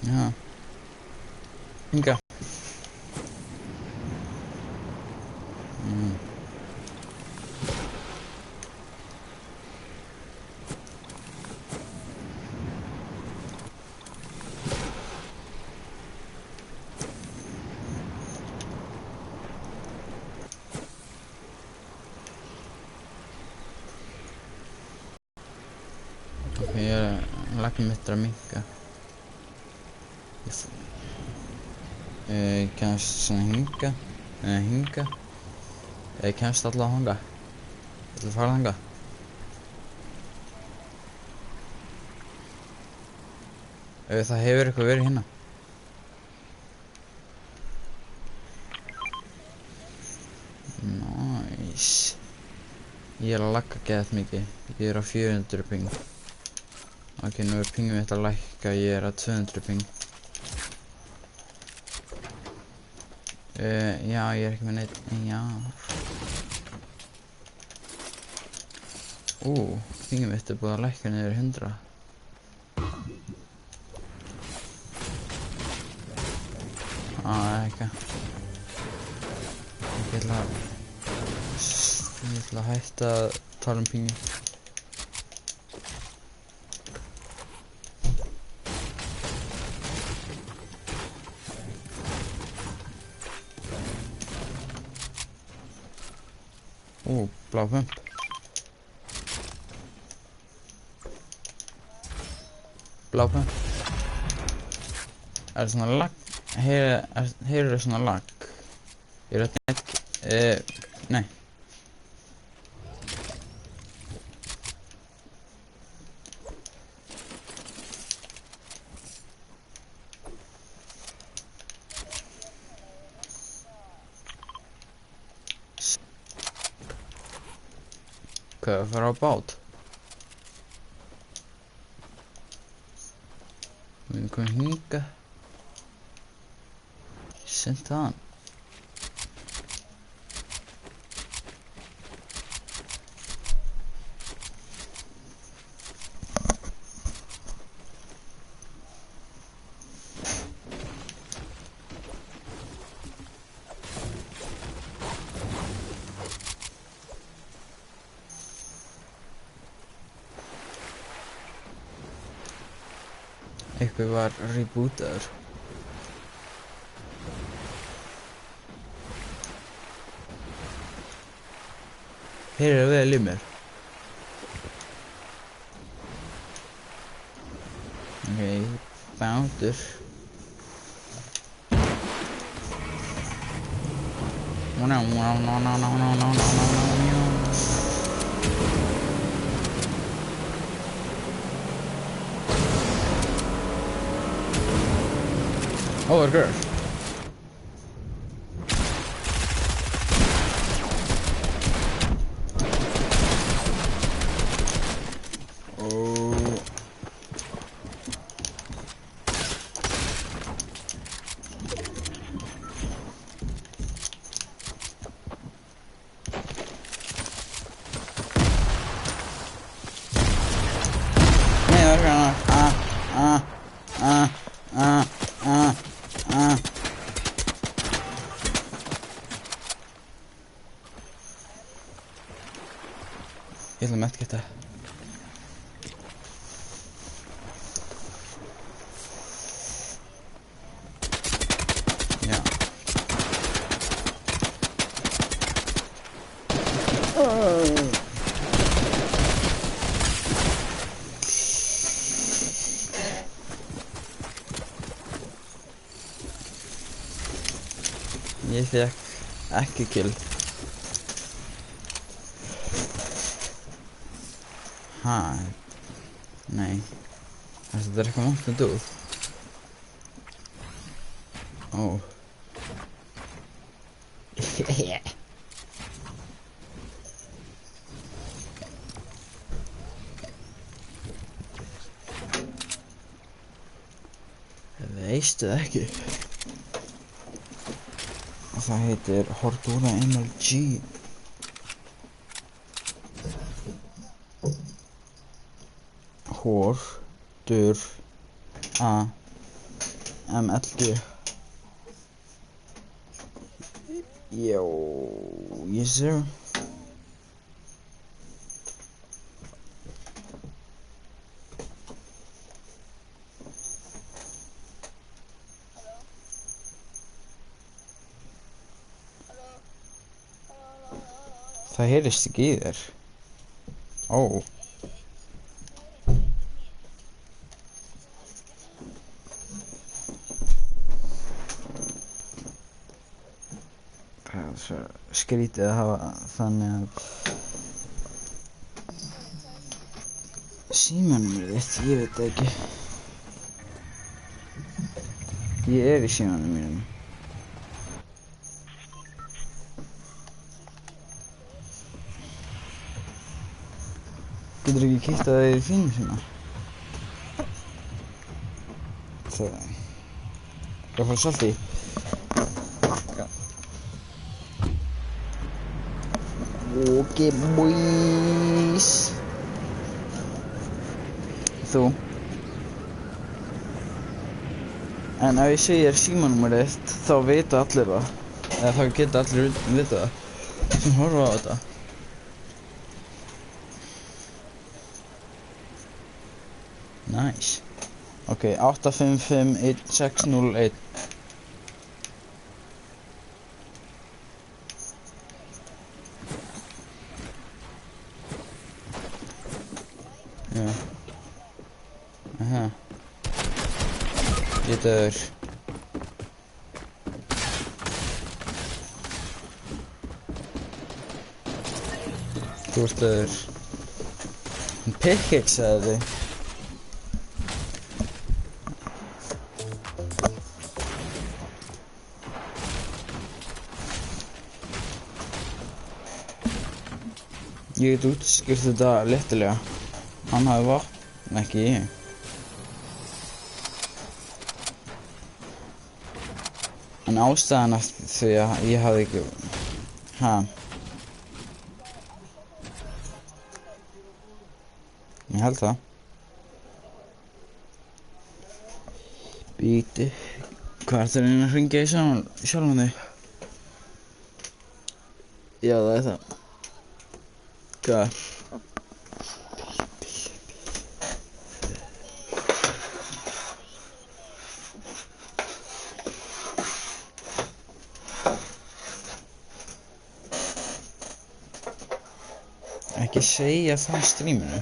Já. Inga. Ok, lagnir mitt að minnka. Kemst svona hinga. Hinga. Kemst allavega þangað. Ætla að fara þangað. Það hefur eitthvað verið hérna. Nice. Ég að lagga geðað mikið. Ég á 400 ping. Ok, nú pingum mitt að lækka. Ég á 200 ping. Já, ég ekki með neitt. Já. Pingum mitt búið að lækka niður 100. Ekki. Ég ætla að hætta að tala pingi. Blá pump. Blá pump. Það svona lag? Heyrðu svona lag? Þetta ekki? Nei. Hvað, að fara á bát? Við erum komin hingað. Sent hann. Eitthvað var rebootaður. Heyrðu vel í mér. Ok, bátur. Oh, a girl. Ég ætla að medkita. Já. Ég fékk ekki kill. Nei. Þetta er eitthvað langt með dúð. Veistu það ekki? Það heitir Hordura MLG. Hordura MLG. Yo, yes sir. Það heyrist ekki í þér. Ó. Það er svo skrítið að hafa þannig að símanúmerið þitt, ég veit það ekki. Ég er í símanum mínum. Getur ekki kíkt að það er í fínu sína? Það... Ég fara svolítið í. Ok, boys. Þú. En ef ég segi þér símanúmerið þitt, þá vita allir það. Eða þá geta allir vita það. Sem horfa á þetta. Nice. Ok, 8551601. Já. Aha. Ég dör. Þú ert dör. Hún pickaxeði þig. Ég get útskýrt þetta léttilega. Hann hafði vatn, ekki ég. En ástæðan af því að ég hafði ekki... Ég held það. Bíti. Hvað ertu að reyna að hringja í sjálfan þig? Já, það er það. Hvað? Ekki segja það á streaminu.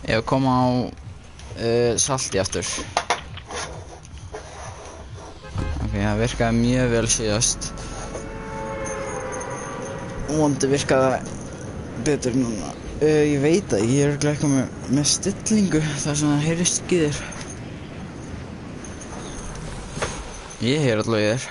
Ég hef komið á salti aftur. Ok, það virkaði mjög vel síðast. Vonandi virkaði betur núna. Ég veit að ég er örugglega eitthvað með stillingu þar sem það heyrist ekki í þér. Ég heyri allavega í þér.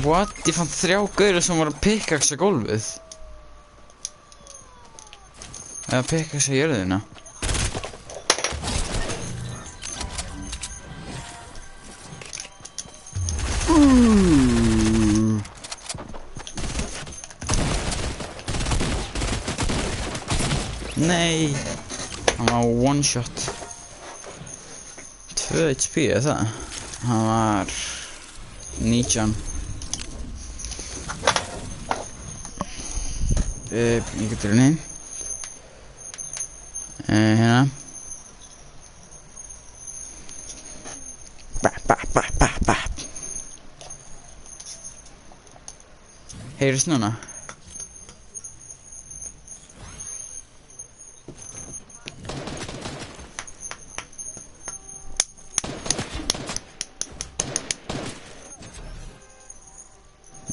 What? Ég fann 3 gaurar sem voru að pickaxa gólfið. Eða pickaxa jörðina. Nei. Hann var one shot. 2 HP eða það. Hann var 19. Ég getur henni. Hérna. Ba. Heyrist núna?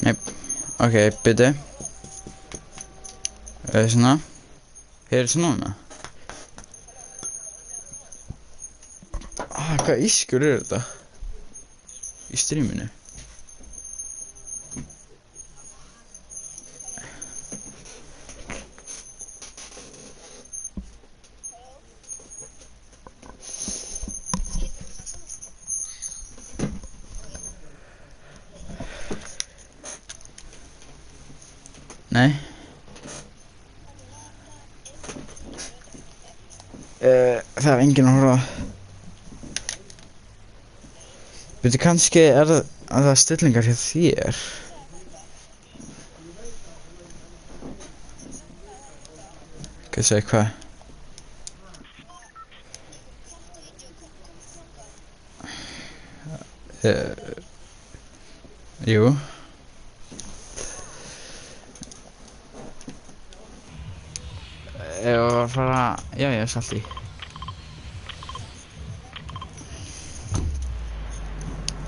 Nei, ok, byrju. Svona. Heyrist núna? Hvað ískur þetta? Í streaminu? Nei. Það enginn að horfa. Veitu, kannski það stillingar hjá þér? Hvað segir hvað? Jú. Ég var að fara... Já, ég er satt í.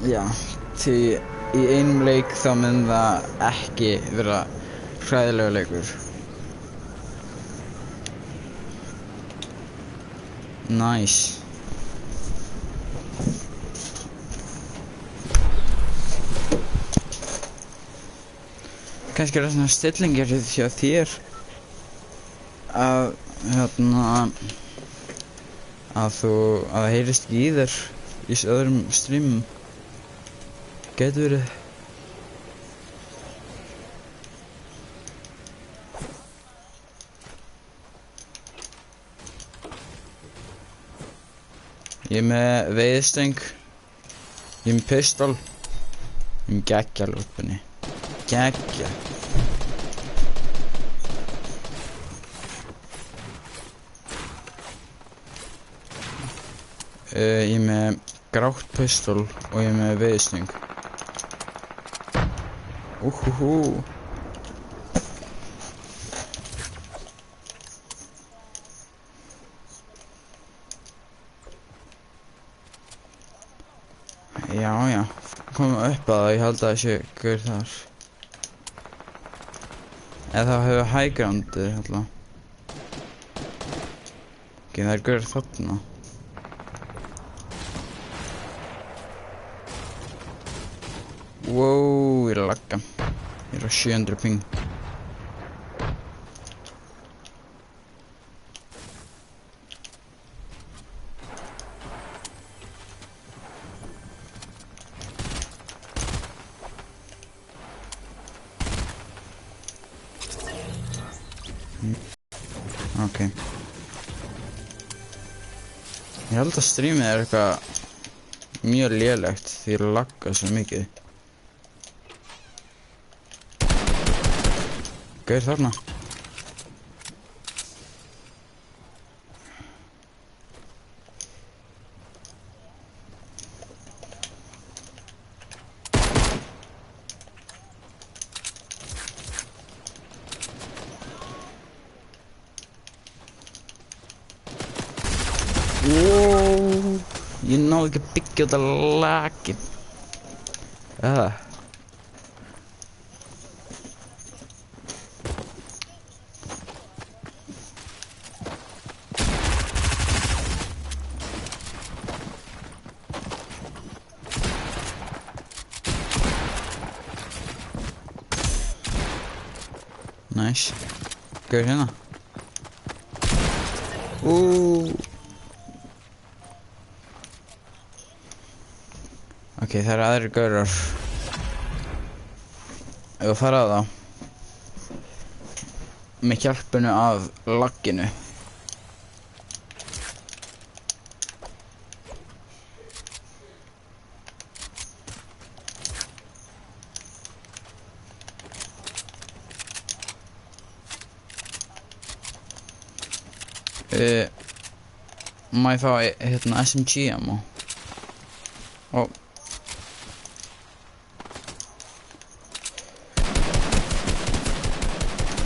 Já, því í einum leik þá mun það ekki vera hræðilegur leikur. Nice. Kannski er það svona stillingar hjá þér að það heyrist ekki í þér í öðrum streamum. Gæti verið. Ég er með veiðstöng. Ég er með pistol. Ég er með geggjalúpunni. Geggja. Ég er með grátt pistol og ég er með veiðstöng. Úhúhú. Já. Komum upp að það, ég held að það sé gaur þar. Eða það hefur high groundið alltaf. Ok, það er gaur þarna. Wow, ég er að lagga. Ég er á 700 ping. Ok. Ég held að streamið er eitthvað mjög lélegt því ég lagga svo mikið. Gaur þarna. Wow, ég náði ekki að byggja út af lagin. Nice. Gaur hérna. Ok, það eru aðrir gaurar. Ef við fara á þá með hjálpinu af lagginu. Má ég fá hérna SMG ammo? Ó.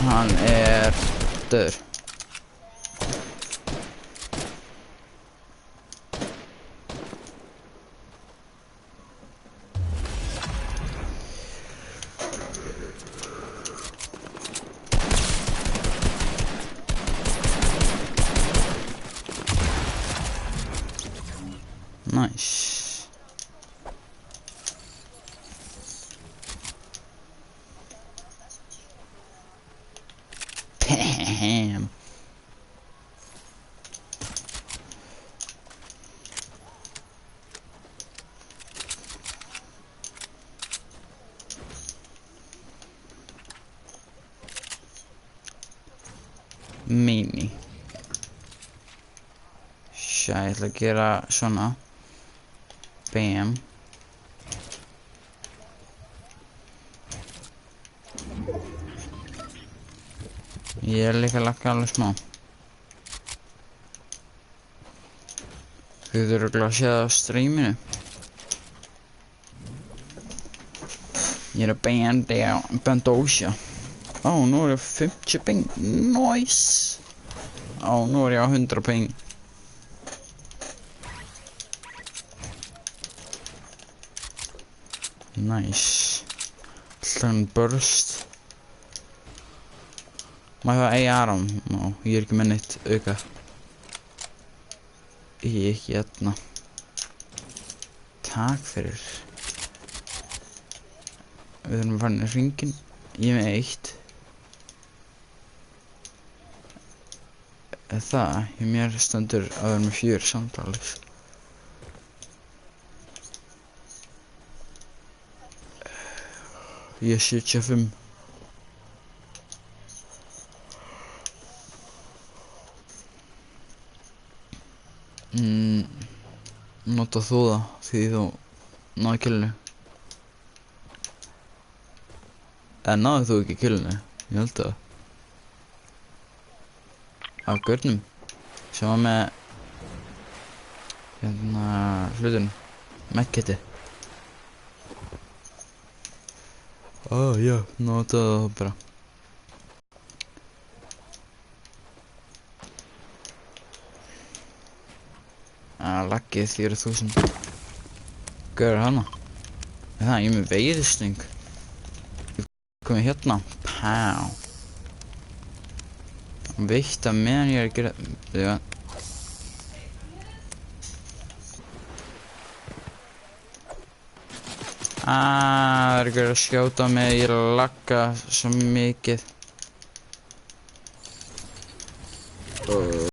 Hann döður. Nice. Bam. Mini. Ég ætla að gera svona. Bam. Ég líka að lagga alveg smá. Þið þurfa örugglega að séð það á streaminu. Ég að benda ósja. Ó, nú ég 50 ping. Nice. Ó, nú ég á 100 ping. Nice. Alltaf burst. Má ég það AR-um? Nó, ég ekki með neitt auka. Ég ekki hérna. Takk fyrir. Við þurfum að fara inn í hringinn. Ég með 1. Það, mér stendur að vera með 4 samtalis. Ég er 75. Nota þú það því þú náðu killinu. Eða náðu þú ekki killinu? Ég held það. Af gaurnum sem var með hérna hlutin medkiti. Já, notaðu það bara. Laggið 4000. Gaur hana. Það, ég er með veiðisting. Ég komið hérna. Pá. Veitt að meðan ég er að gera... Já. Það er ekki að skjóta mig, ég er að lagga svo mikið.